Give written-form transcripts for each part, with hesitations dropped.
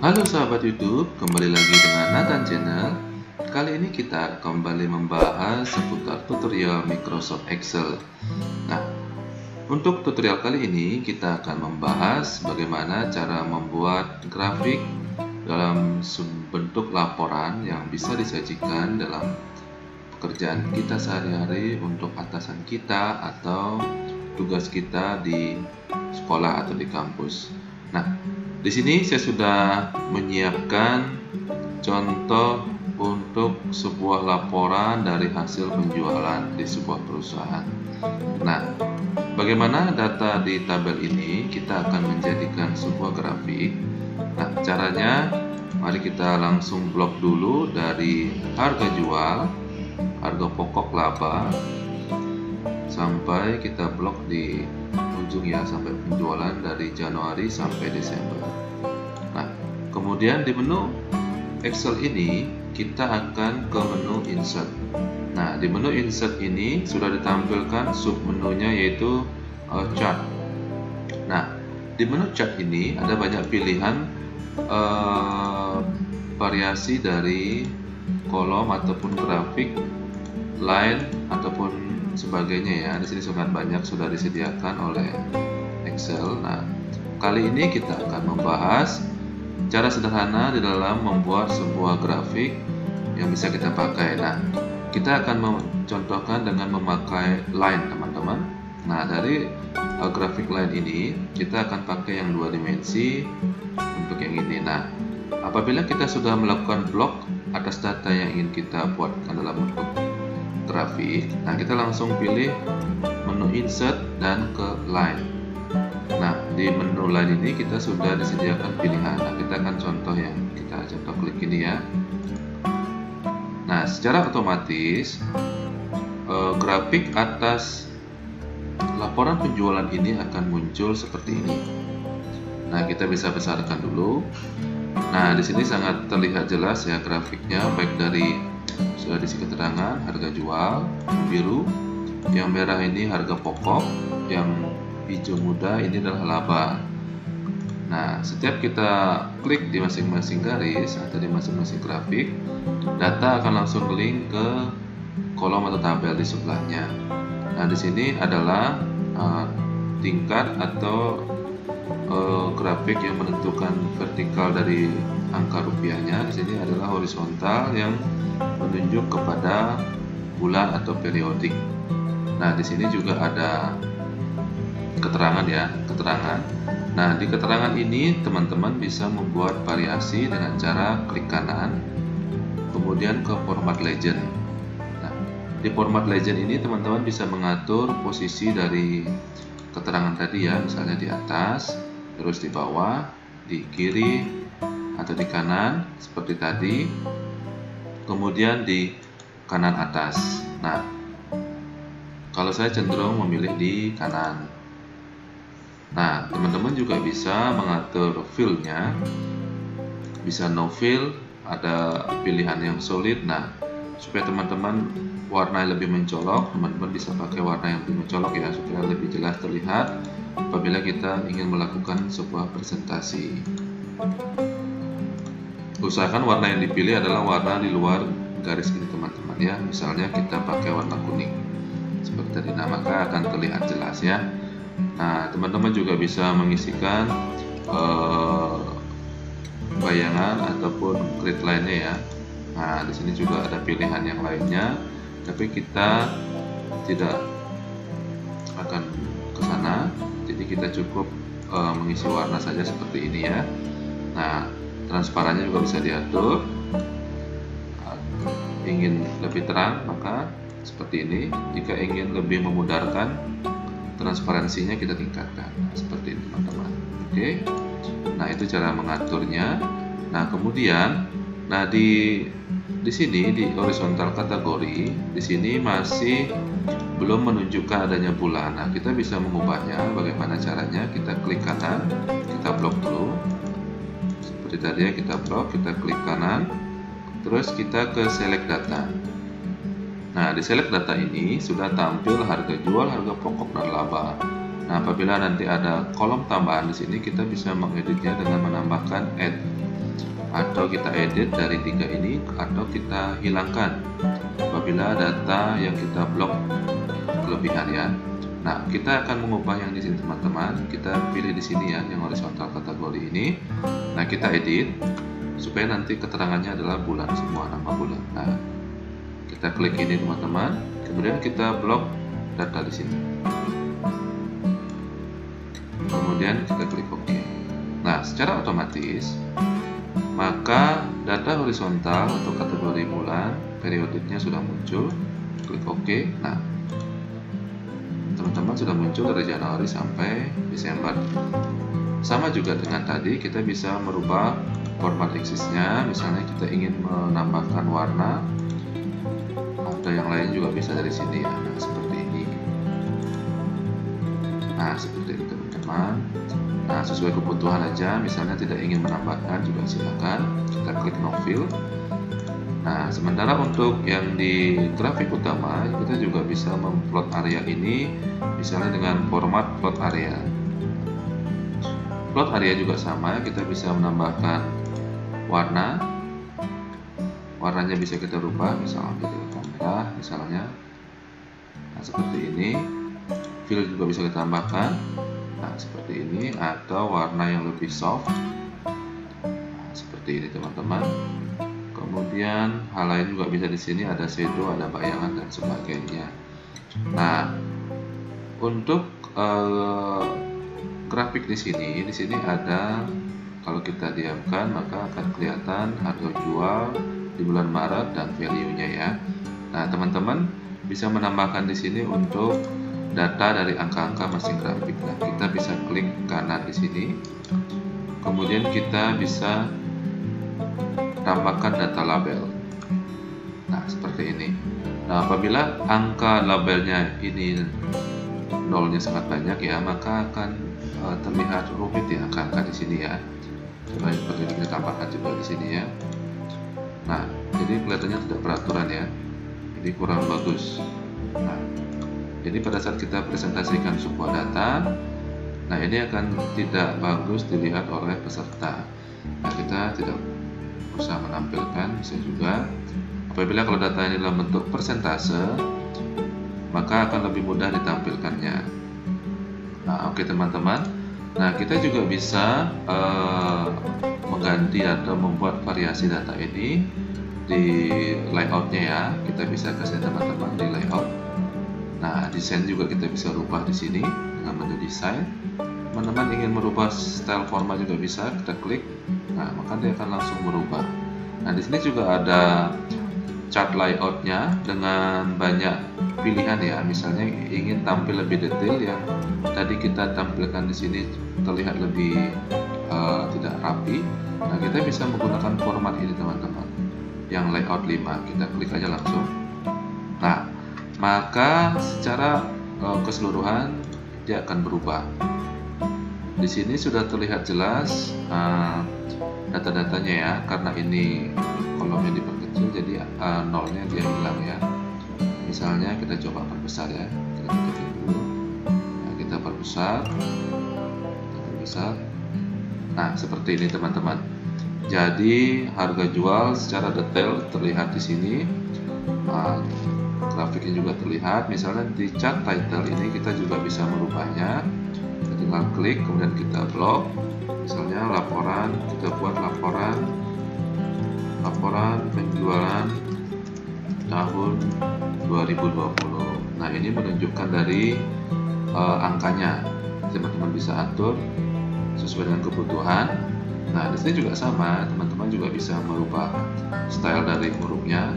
Halo sahabat YouTube, kembali lagi dengan Nathan Channel. Kali ini kita kembali membahas seputar tutorial Microsoft Excel. Nah, untuk tutorial kali ini kita akan membahas bagaimana cara membuat grafik dalam bentuk laporan yang bisa disajikan dalam pekerjaan kita sehari-hari untuk atasan kita atau tugas kita di sekolah atau di kampus. Nah, di sini saya sudah menyiapkan contoh untuk sebuah laporan dari hasil penjualan di sebuah perusahaan. Nah, bagaimana data di tabel ini kita akan menjadikan sebuah grafik. Nah, caranya mari kita langsung blok dulu dari harga jual, harga pokok laba, sampai kita blok di ujung ya, sampai penjualan dari Januari sampai Desember. Nah, kemudian di menu Excel ini kita akan ke menu Insert. Nah, di menu Insert ini sudah ditampilkan sub menunya yaitu Chart. Nah, di menu Chart ini ada banyak pilihan variasi dari kolom ataupun grafik, line ataupun sebagainya ya. Di sini sangat banyak sudah disediakan oleh Excel. Nah, kali ini kita akan membahas cara sederhana di dalam membuat sebuah grafik yang bisa kita pakai. Nah, kita akan mencontohkan dengan memakai line, teman-teman. Nah, dari grafik line ini kita akan pakai yang 2 dimensi untuk yang ini. Nah, apabila kita sudah melakukan blok atas data yang ingin kita buatkan dalam bentuk grafik, nah kita langsung pilih menu Insert dan ke Line. Nah, di menu Line ini kita sudah disediakan pilihan. Nah, kita akan contoh yang kita contoh klik ini ya. Nah, secara otomatis grafik atas laporan penjualan ini akan muncul seperti ini. Nah, kita bisa besarkan dulu. Nah, di sini sangat terlihat jelas ya grafiknya, baik dari sudah diisi keterangan harga jual biru, yang merah ini harga pokok, yang hijau muda ini adalah laba. Nah, setiap kita klik di masing-masing garis atau di masing-masing grafik, data akan langsung link ke kolom atau tabel di sebelahnya. Nah, di sini adalah tingkat atau grafik yang menentukan vertikal dari angka rupiahnya. Di sini adalah horizontal yang menunjuk kepada bulan atau periodik. Nah, di sini juga ada keterangan ya, keterangan. Nah, di keterangan ini teman-teman bisa membuat variasi dengan cara klik kanan, kemudian ke format legend. Nah, di format legend ini teman-teman bisa mengatur posisi dari keterangan tadi ya, misalnya di atas, terus di bawah, di kiri, atau di kanan seperti tadi, kemudian di kanan atas. Nah, kalau saya cenderung memilih di kanan. Nah, teman-teman juga bisa mengatur fill-nya, bisa no fill, ada pilihan yang solid. Nah, supaya teman-teman warna lebih mencolok, teman-teman bisa pakai warna yang lebih mencolok ya, supaya lebih jelas terlihat apabila kita ingin melakukan sebuah presentasi. Usahakan warna yang dipilih adalah warna di luar garis ini teman-teman ya. Misalnya kita pakai warna kuning seperti tadi, nah maka akan terlihat jelas ya. Nah, teman-teman juga bisa mengisikan bayangan ataupun grid lainnya ya. Nah, di sini juga ada pilihan yang lainnya, tapi kita tidak akan ke sana. Jadi kita cukup mengisi warna saja seperti ini ya. Nah, transparannya juga bisa diatur. Ingin lebih terang maka seperti ini. Jika ingin lebih memudarkan, transparansinya kita tingkatkan seperti ini teman-teman. Oke. Nah, itu cara mengaturnya. Nah, kemudian di sini di horizontal kategori, di sini masih belum menunjukkan adanya bulan. Nah, kita bisa mengubahnya. Bagaimana caranya? Kita klik kanan, kita blok dulu. Seperti tadi ya, kita blok, kita klik kanan, terus kita ke select data. Nah, di select data ini sudah tampil harga jual, harga pokok, dan laba. Nah, apabila nanti ada kolom tambahan di sini, kita bisa mengeditnya dengan menambahkan add. atau kita edit dari 3 ini, atau kita hilangkan apabila data yang kita blok kelebihan ya. Nah, kita akan mengubah yang di sini teman-teman. Kita pilih di sini ya, yang horizontal kategori ini. Nah, kita edit supaya nanti keterangannya adalah bulan semua, nama bulan. Nah, kita klik ini teman-teman. Kemudian kita blok data di sini. Kemudian kita klik OK. Nah, secara otomatis maka data horizontal untuk kategori bulan periodiknya sudah muncul. Klik OK. Nah, teman-teman sudah muncul dari Januari sampai Desember. Sama juga dengan tadi, kita bisa merubah format axis-nya. Misalnya kita ingin menambahkan warna atau yang lain juga bisa dari sini ya. Nah, seperti ini. Nah, seperti ini teman-teman. Nah, sesuai kebutuhan aja, misalnya tidak ingin menambahkan juga silakan. Kita klik no fill. Nah, sementara untuk yang di grafik utama, kita juga bisa memplot area ini misalnya dengan format plot area. Plot area juga sama, kita bisa menambahkan warna. Warnanya bisa kita rubah, misalnya kita merah misalnya. Nah, seperti ini. Fill juga bisa kita tambahkan. Nah, seperti ini, atau warna yang lebih soft. Nah, seperti ini teman-teman. Kemudian hal lain juga bisa di sini, ada shadow, ada bayangan dan sebagainya. Nah, untuk grafik di sini ada, kalau kita diamkan maka akan kelihatan harga jual di bulan Maret dan value-nya ya. Nah, teman-teman bisa menambahkan di sini untuk data dari angka-angka masing grafik. Nah, kita bisa klik kanan di sini. Kemudian kita bisa tambahkan data label. Nah, seperti ini. Nah, apabila angka labelnya ini nolnya sangat banyak ya, maka akan terlihat rumit ya angka-angka di sini ya. Coba seperti ini kita tambahkan juga di sini ya. Nah, jadi kelihatannya tidak peraturan ya. Jadi kurang bagus. Nah, jadi pada saat kita presentasikan sebuah data, nah ini akan tidak bagus dilihat oleh peserta. Nah, kita tidak usah menampilkan, bisa juga. Apabila kalau data ini dalam bentuk persentase, maka akan lebih mudah ditampilkannya. Nah, oke teman-teman. Nah, kita juga bisa mengganti atau membuat variasi data ini di layoutnya ya. Kita bisa kasih teman-teman di layout. Nah, desain juga kita bisa rubah di sini dengan menu desain. Teman-teman ingin merubah style format juga bisa, kita klik. Nah, maka dia akan langsung berubah. Nah, di sini juga ada chart layoutnya dengan banyak pilihan ya. Misalnya ingin tampil lebih detail, yang tadi kita tampilkan di sini terlihat lebih tidak rapi. Nah, kita bisa menggunakan format ini teman-teman. Yang layout 5, kita klik aja langsung. Nah, maka secara keseluruhan dia akan berubah. Di sini sudah terlihat jelas data-datanya ya, karena ini kolomnya diperkecil, jadi nolnya dia hilang ya. Misalnya kita coba perbesar ya, kita tutupin dulu. Nah, kita perbesar. Nah, seperti ini teman-teman. Jadi harga jual secara detail terlihat di sini. Grafiknya juga terlihat. Misalnya di chart title ini kita juga bisa merubahnya. Kita tinggal klik, kemudian kita blok. Misalnya laporan, kita buat laporan penjualan tahun 2020. Nah, ini menunjukkan dari angkanya. Teman-teman bisa atur sesuai dengan kebutuhan. Nah, di sini juga sama, teman-teman juga bisa merubah style dari hurufnya.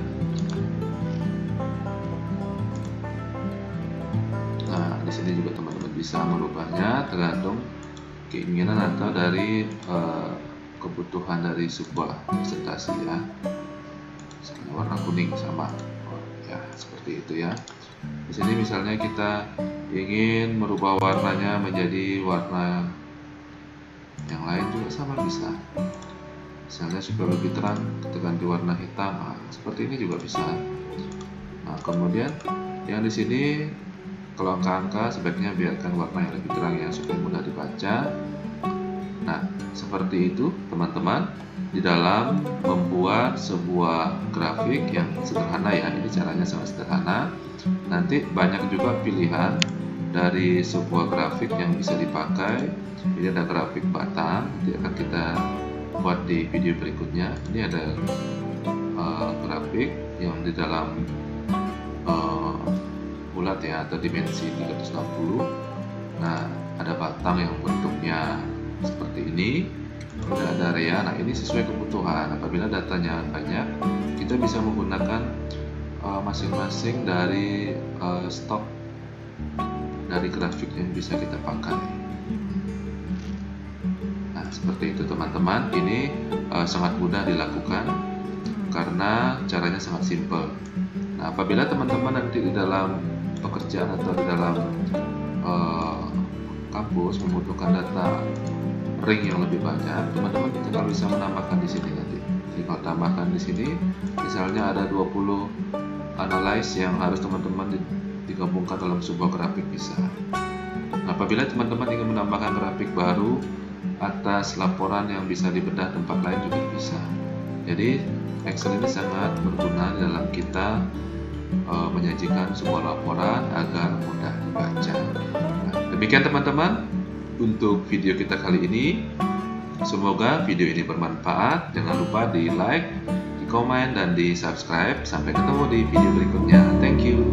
Nah, di sini juga teman-teman bisa merubahnya tergantung keinginan atau dari kebutuhan dari sebuah presentasi ya. Misalnya warna kuning sama, ya seperti itu ya. Di sini misalnya kita ingin merubah warnanya menjadi warna yang lain juga sama bisa. Misalnya supaya lebih terang kita ganti warna hitam, nah, seperti ini juga bisa. Nah, kemudian yang di sini kalau angka-angka sebaiknya biarkan warna yang lebih terang ya supaya mudah dibaca. Nah, seperti itu teman-teman, di dalam membuat sebuah grafik yang sederhana ya, ini caranya sangat sederhana. Nanti banyak juga pilihan dari sebuah grafik yang bisa dipakai. Ini ada grafik batang, nanti akan kita buat di video berikutnya. Ini ada grafik yang di dalam bulat ya, atau dimensi 360. Nah, ada batang yang bentuknya seperti ini, kemudian ada area. Nah, ini sesuai kebutuhan. Apabila datanya banyak, kita bisa menggunakan masing-masing dari stok dari grafik yang bisa kita pakai. Nah, seperti itu teman-teman. Ini sangat mudah dilakukan karena caranya sangat simpel. Nah, apabila teman-teman nanti di dalam pekerjaan atau di dalam kampus membutuhkan data ring yang lebih banyak, teman-teman tinggal bisa menambahkan di sini nanti. Jadi kalau tambahkan di sini, misalnya ada 20 analyze yang harus teman-teman digabungkan dalam sebuah grafik bisa. Nah, apabila teman-teman ingin menambahkan grafik baru atas laporan yang bisa dibedah tempat lain juga bisa. Jadi Excel ini sangat berguna dalam kita menyajikan sebuah laporan agar mudah dibaca. Nah, demikian teman-teman untuk video kita kali ini. Semoga video ini bermanfaat. Jangan lupa di like, di komen, dan di subscribe. Sampai ketemu di video berikutnya. Thank you.